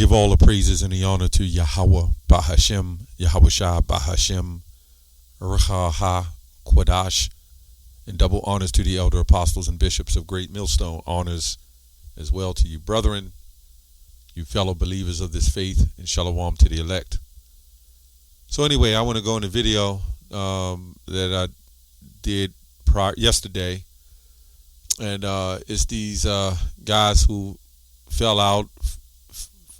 give all the praises and the honor to Yahweh Bahashem, Yahweh Shah Bahashem, Ruchaha Quadash, and double honors to the elder apostles and bishops of Great Millstone. Honors as well to you, brethren, you fellow believers of this faith, and shalom to the elect. So anyway, I want to go in the video that I did yesterday, and it's these guys who fell out,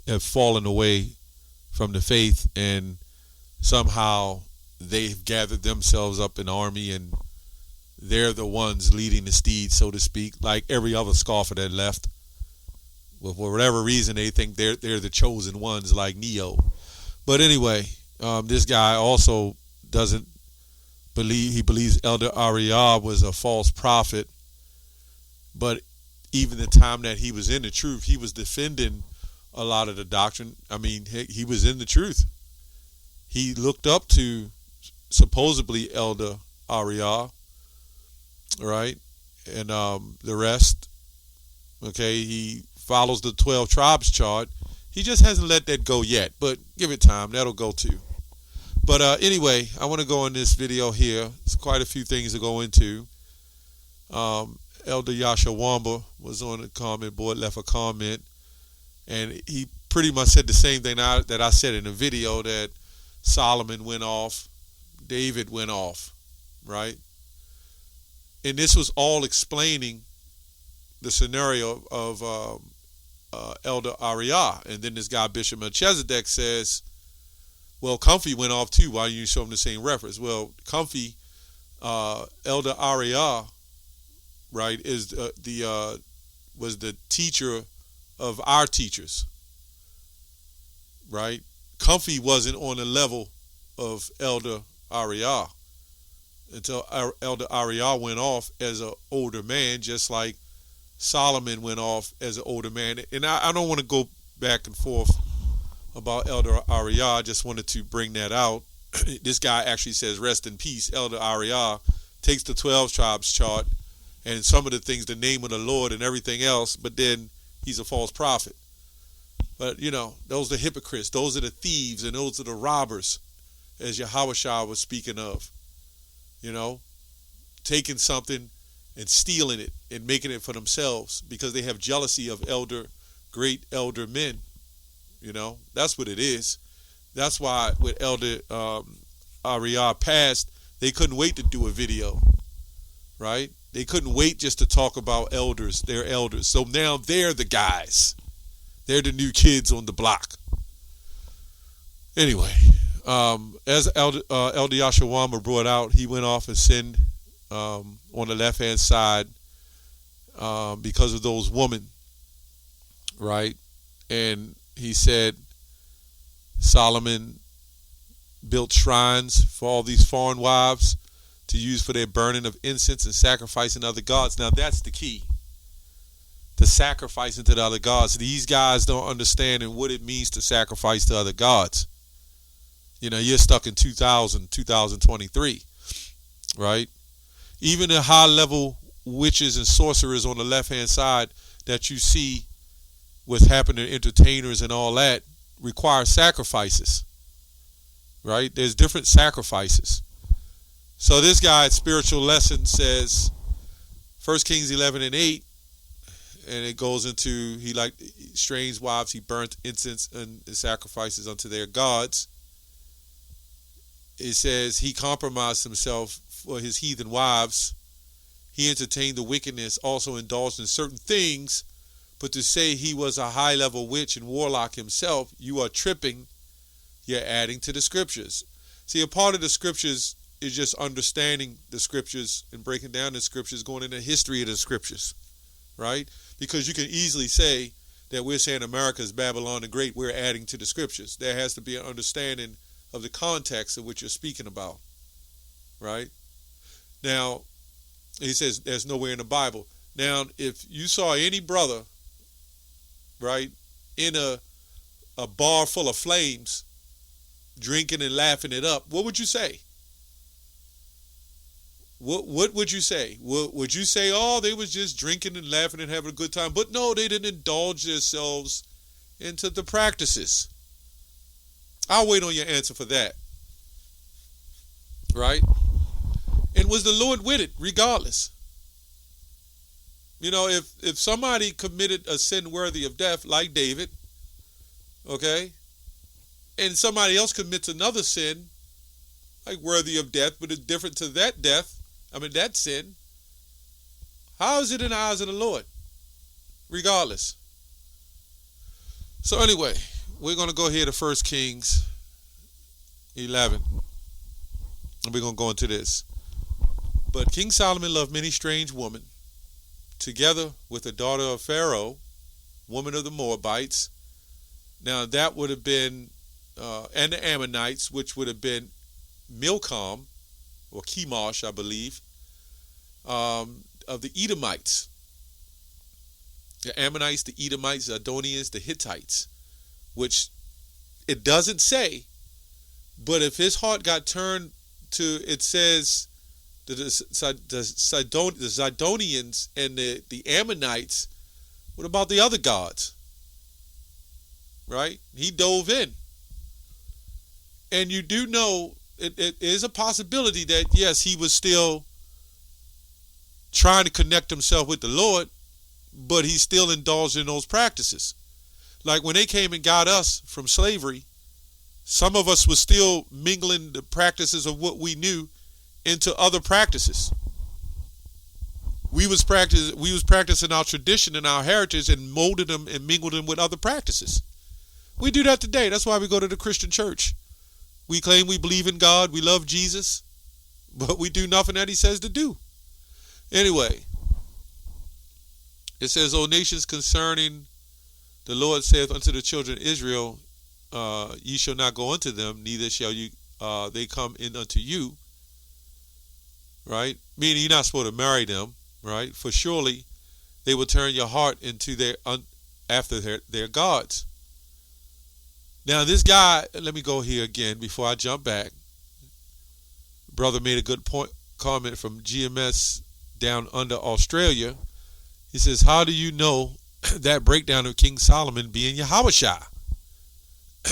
have fallen away from the faith, and somehow they've gathered themselves up an army, and they're the ones leading the steed, so to speak, like every other scoffer that left. Well, for whatever reason, they think they're the chosen ones, like Neo. But anyway, this guy also doesn't believe, he believes Elder Ariah was a false prophet. But even the time that he was in the truth, he was defending a lot of the doctrine. I mean, he was in the truth. He looked up to supposedly Elder Ariah, right? And the rest, okay, he follows the 12 tribes chart. He just hasn't let that go yet, but give it time. That'll go too. But anyway, I want to go in this video here. There's quite a few things to go into. Elder Yasha Wamba was on the comment board, left a comment, and he pretty much said the same thing that I said in the video, that Solomon went off, David went off, right? And this was all explaining the scenario of Elder Ariah. And then this guy, Bishop Melchizedek, says, well, Comfy went off too. Why you show him the same reference? Well, Comfy, Elder Ariah, right, is was the teacher of our teachers, right? Comfy wasn't on the level of Elder Ariah until Elder Ariah went off as an older man, just like Solomon went off as an older man. And I don't want to go back and forth about Elder Ariah. I just wanted to bring that out. This guy actually says, rest in peace. Elder Ariah takes the 12 tribes chart and some of the things, the name of the Lord and everything else, but then he's a false prophet. But, you know, those are the hypocrites. Those are the thieves, and those are the robbers, as Yahushua was speaking of. You know, taking something and stealing it and making it for themselves because they have jealousy of great elder men. You know, that's what it is. That's why with Elder Ariah passed, they couldn't wait to do a video, right? They couldn't wait just to talk about elders, their elders. So now they're the guys. They're the new kids on the block. Anyway, as Elder Yashawama brought out, he went off and sinned on the left-hand side because of those women, right? And he said Solomon built shrines for all these foreign wives to use for their burning of incense and sacrificing other gods. Now that's the key. The sacrificing to the other gods. These guys don't understand what it means to sacrifice to other gods. You know, you're stuck in 2023, right? Even the high-level witches and sorcerers on the left-hand side that you see what's happening to entertainers and all that require sacrifices, right? There's different sacrifices. So this guy at Spiritual Lesson says, 1 Kings 11:8, and it goes into, he liked strange wives, he burnt incense and sacrifices unto their gods. It says he compromised himself for his heathen wives. He entertained the wickedness, also indulged in certain things, but to say he was a high-level witch and warlock himself, you are tripping, you're adding to the scriptures. See, a part of the scriptures is just understanding the scriptures and breaking down the scriptures, going into the history of the scriptures, right? Because you can easily say that we're saying America is Babylon the Great, we're adding to the scriptures. There has to be an understanding of the context of what you're speaking about, right? Now, he says there's nowhere in the Bible. Now, if you saw any brother, right, in a bar full of flames, drinking and laughing it up, what would you say? What would you say? Would you say, oh, they was just drinking and laughing and having a good time? But no, they didn't indulge themselves into the practices? I'll wait on your answer for that. Right? And was the Lord with it regardless? You know, if somebody committed a sin worthy of death, like David, okay, and somebody else commits another sin, like worthy of death, but it's different to that that sin, how is it in the eyes of the Lord? Regardless. So anyway, we're going to go here to 1 Kings 11. And we're going to go into this. But King Solomon loved many strange women, together with the daughter of Pharaoh, woman of the Moabites. Now that would have been, and the Ammonites, which would have been Milcom, or Chemosh, I believe, of the Edomites. The Ammonites, the Edomites, the Zidonians, the Hittites, which it doesn't say, but if his heart got turned to, it says, the Zidonians and the Ammonites, what about the other gods? Right? He dove in. And you do know, it is a possibility that, yes, he was still trying to connect himself with the Lord, but he still indulged in those practices. Like when they came and got us from slavery, some of us were still mingling the practices of what we knew into other practices. We was practicing our tradition and our heritage and molded them and mingled them with other practices. We do that today. That's why we go to the Christian church. We claim we believe in God, we love Jesus, but we do nothing that he says to do. Anyway, it says, O nations, concerning the Lord saith unto the children of Israel, ye shall not go unto them, neither shall you they come in unto you. Right? Meaning you're not supposed to marry them, right? For surely they will turn your heart into after their gods. Now this guy, let me go here again before I jump back. Brother made a good comment from GMS down under Australia. He says, how do you know that breakdown of King Solomon being Yahushua?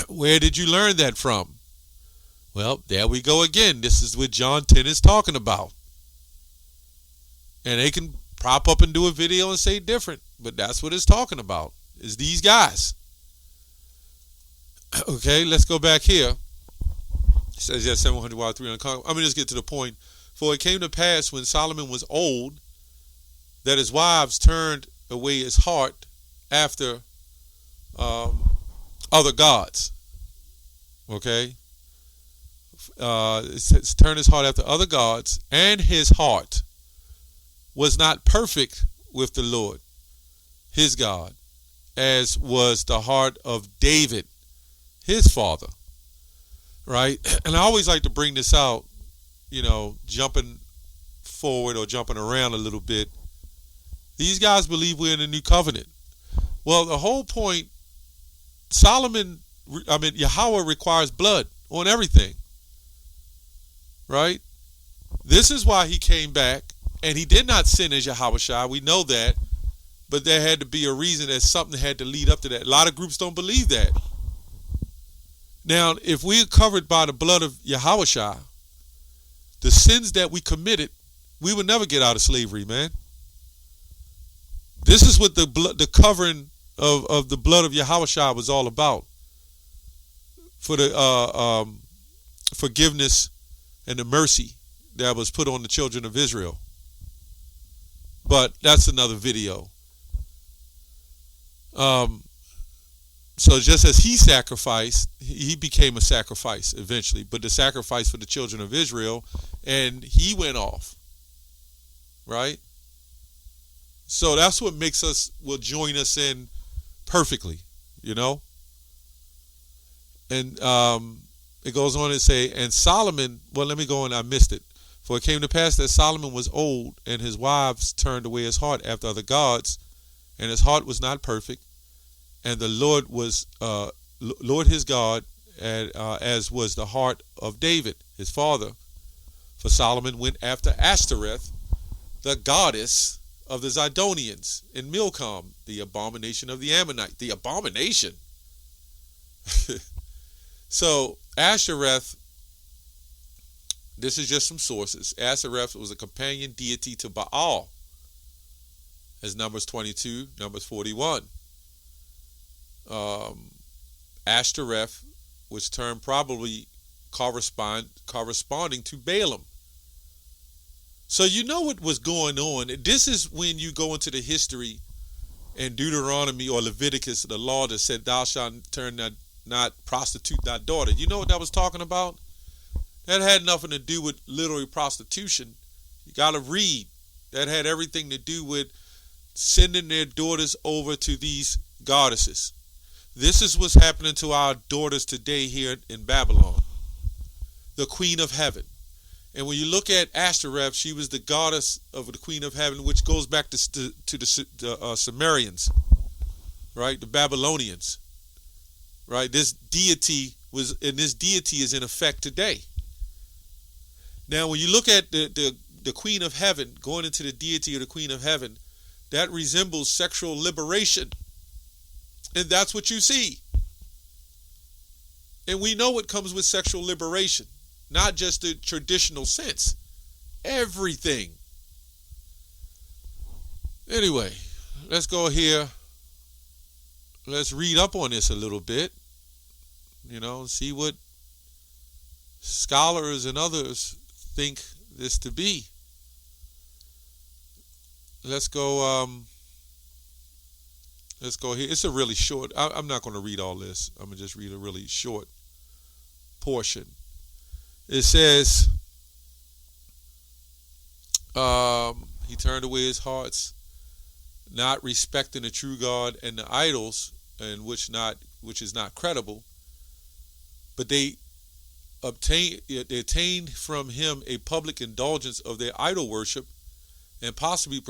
Where did you learn that from? Well, there we go again. This is what John 10 is talking about. And they can prop up and do a video and say different, but that's what it's talking about, is these guys. Okay, let's go back here. It says, yeah, 700 wild, 300. I'm going to just get to the point. For it came to pass when Solomon was old, that his wives turned away his heart after other gods. Okay? It says, turn his heart after other gods, and his heart was not perfect with the Lord, his God, as was the heart of David, his father. Right? And I always like to bring this out, jumping forward or jumping around a little bit. These guys believe we're in a new covenant. Well, the whole point, Yahweh requires blood on everything. Right? This is why he came back, and he did not sin as Yahushua. We know that. But there had to be a reason, that something had to lead up to that. A lot of groups don't believe that. Now, if we're covered by the blood of Yahushua, the sins that we committed, we would never get out of slavery, man. This is what the covering of the blood of Yahushua was all about. For the forgiveness and the mercy that was put on the children of Israel. But that's another video. So just as he sacrificed, he became a sacrifice eventually, but the sacrifice for the children of Israel, and he went off. Right? So that's what will join us in perfectly, And it goes on to say, and Solomon, well, let me go on, I missed it. For it came to pass that Solomon was old, and his wives turned away his heart after other gods, and his heart was not perfect. And the Lord was, Lord his God, as was the heart of David, his father. For Solomon went after Ashtoreth, the goddess of the Zidonians, in Milcom, the abomination of the Ammonite. The abomination. So Ashtoreth, this is just some sources. Ashtoreth was a companion deity to Baal, as Numbers 22, Numbers 41. Ashtoreth was termed probably corresponding to Balaam. So you know what was going on. This is when you go into the history in Deuteronomy or Leviticus, the law that said, "Thou shalt not prostitute thy daughter." You know what that was talking about? That had nothing to do with literary prostitution. You got to read. That had everything to do with sending their daughters over to these goddesses. This is what's happening to our daughters today here in Babylon. The Queen of Heaven. And when you look at Ashtoreth, she was the goddess of the Queen of Heaven, which goes back to the Sumerians, right? The Babylonians, right? This deity is in effect today. Now, when you look at the Queen of Heaven, going into the deity of the Queen of Heaven, that resembles sexual liberation. And that's what you see. And we know what comes with sexual liberation. Not just the traditional sense. Everything. Anyway, let's go here. Let's read up on this a little bit. See what scholars and others think this to be. Let's go here. It's a really short. I'm not going to read all this. I'm going to just read a really short portion. It says, he turned away his hearts, not respecting the true God and the idols, and which is not credible. But they attained from him a public indulgence of their idol worship, and possibly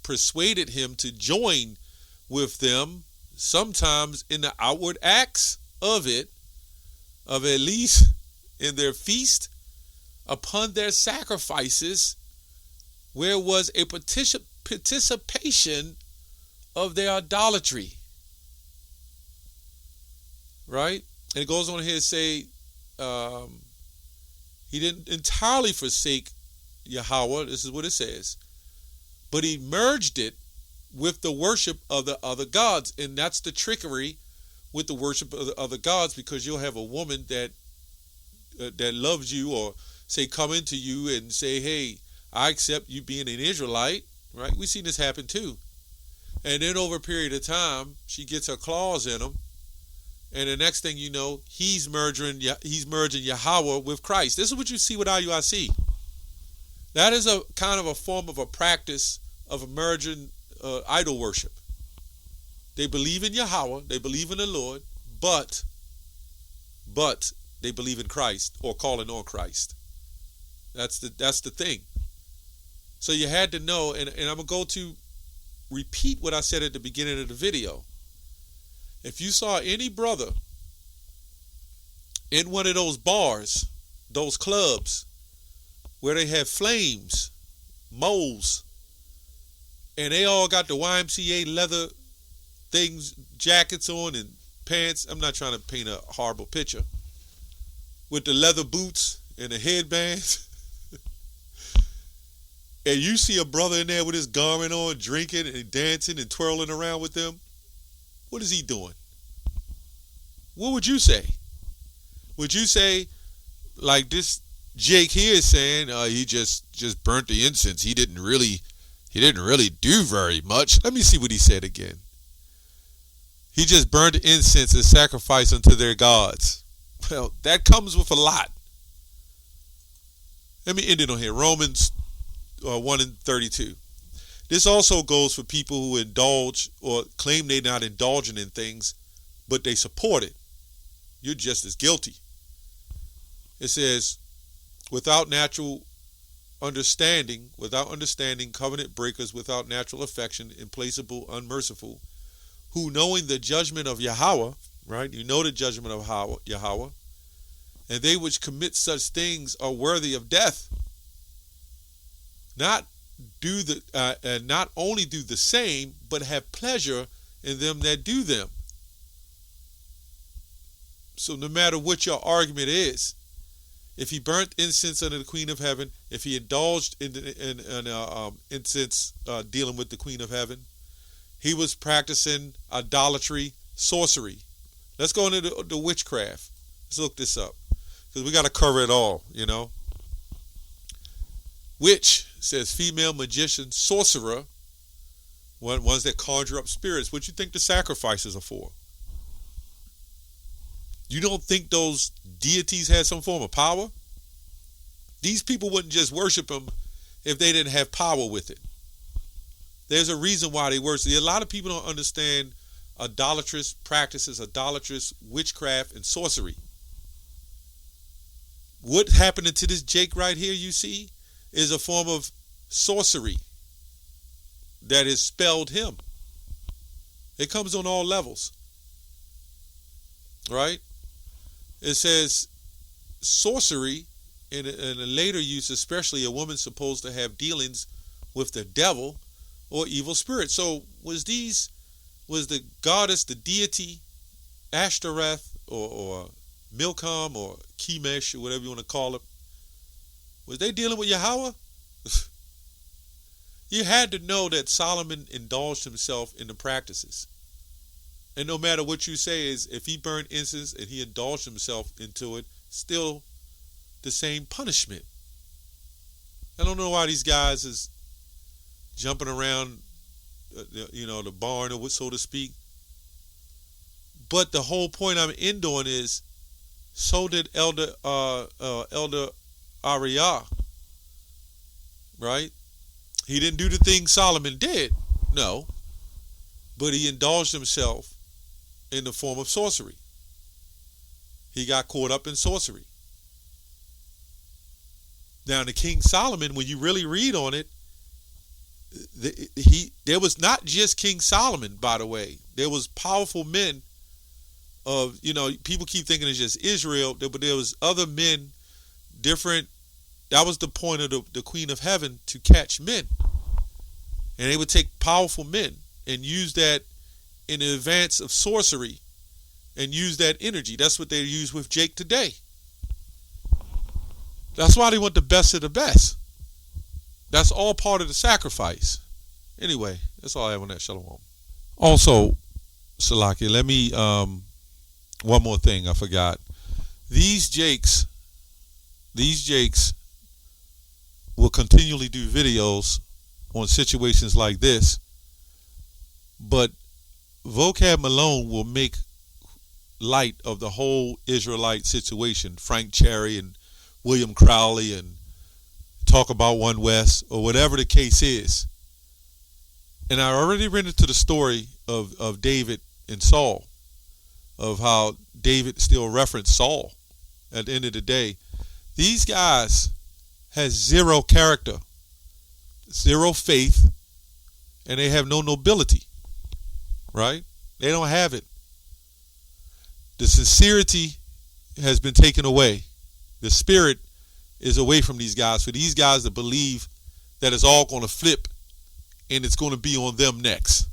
persuaded him to join with them, sometimes in the outward acts of it, of at least in their feast, upon their sacrifices, where was a participation of their idolatry. Right? And it goes on here to say, he didn't entirely forsake Yahweh, this is what it says, but he merged it with the worship of the other gods. And that's the trickery with the worship of the other gods, because you'll have a woman that loves you, or say come into you and say, hey, I accept you being an Israelite, right? We've seen this happen too. And then over a period of time, she gets her claws in him, and the next thing you know, he's merging Yahweh with Christ. This is what you see with IUIC. That is a kind of a form of a practice of merging idol worship. They believe in Yahweh, they believe in the Lord, but they believe in Christ, or calling on Christ. That's the thing. So you had to know, and I'm going to go to repeat what I said at the beginning of the video. If you saw any brother in one of those bars, those clubs, where they have flames, moles, and they all got the YMCA leather things, jackets on and pants. I'm not trying to paint a horrible picture. With the leather boots and the headbands. And you see a brother in there with his garment on, drinking and dancing and twirling around with them. What is he doing? What would you say? Would you say, like this Jake here is saying, he just burnt the incense. He didn't really do very much. Let me see what he said again. He just burned the incense and sacrificed unto their gods. Well, that comes with a lot. Let me end it on here. Romans 1:32. This also goes for people who indulge or claim they're not indulging in things, but they support it. You're just as guilty. It says, without understanding, covenant breakers, without natural affection, implacable, unmerciful, who knowing the judgment of Yahweh, right? You know the judgment of Yahweh, and they which commit such things are worthy of death. Not only do the same, but have pleasure in them that do them. So no matter what your argument is, if he burnt incense under the Queen of Heaven, if he indulged in incense dealing with the Queen of Heaven, he was practicing idolatry, sorcery. Let's go into the witchcraft. Let's look this up because we got to cover it all, you know. Witch says female magician, sorcerer, ones that conjure up spirits. What you think the sacrifices are for? You don't think those deities had some form of power? These people wouldn't just worship them if they didn't have power with it. There's a reason why they worship. A lot of people don't understand idolatrous practices, idolatrous witchcraft and sorcery. What happened to this Jake right here you see is a form of sorcery that has spelled him. It comes on all levels. Right? It says sorcery in a later use, especially a woman supposed to have dealings with the devil or evil spirit. So was the goddess, the deity, Ashtoreth or Milcom or Chemesh or whatever you want to call it, was they dealing with Yahweh? You had to know that Solomon indulged himself in the practices. And no matter what you say, is if he burned incense and he indulged himself into it, still the same punishment. I don't know why these guys is jumping around, the barn, or so to speak. But the whole point I'm ending on is, so did Elder Ariah, right? He didn't do the thing Solomon did, no, but he indulged himself in the form of sorcery. He got caught up in sorcery. Now, the King Solomon, when you really read on it, there was not just King Solomon, by the way. There was powerful men of, people keep thinking it's just Israel, but there was other men, different. That was the point of the Queen of Heaven, to catch men. And they would take powerful men and use that in advance of sorcery and use that energy. That's what they use with Jake today. That's why they want the best of the best. That's all part of the sacrifice. Anyway, that's all I have on that. Shalom. Also, Salaki, let me, one more thing I forgot. These Jakes will continually do videos on situations like this, but Vocab Malone will make light of the whole Israelite situation. Frank Cherry and William Crowley, and talk about One West or whatever the case is. And I already ran into the story of David and Saul, of how David still referenced Saul at the end of the day. These guys has zero character, zero faith, and they have no nobility. Right? They don't have it. The sincerity has been taken away. The spirit is away from these guys. For these guys to believe that it's all going to flip and it's going to be on them next.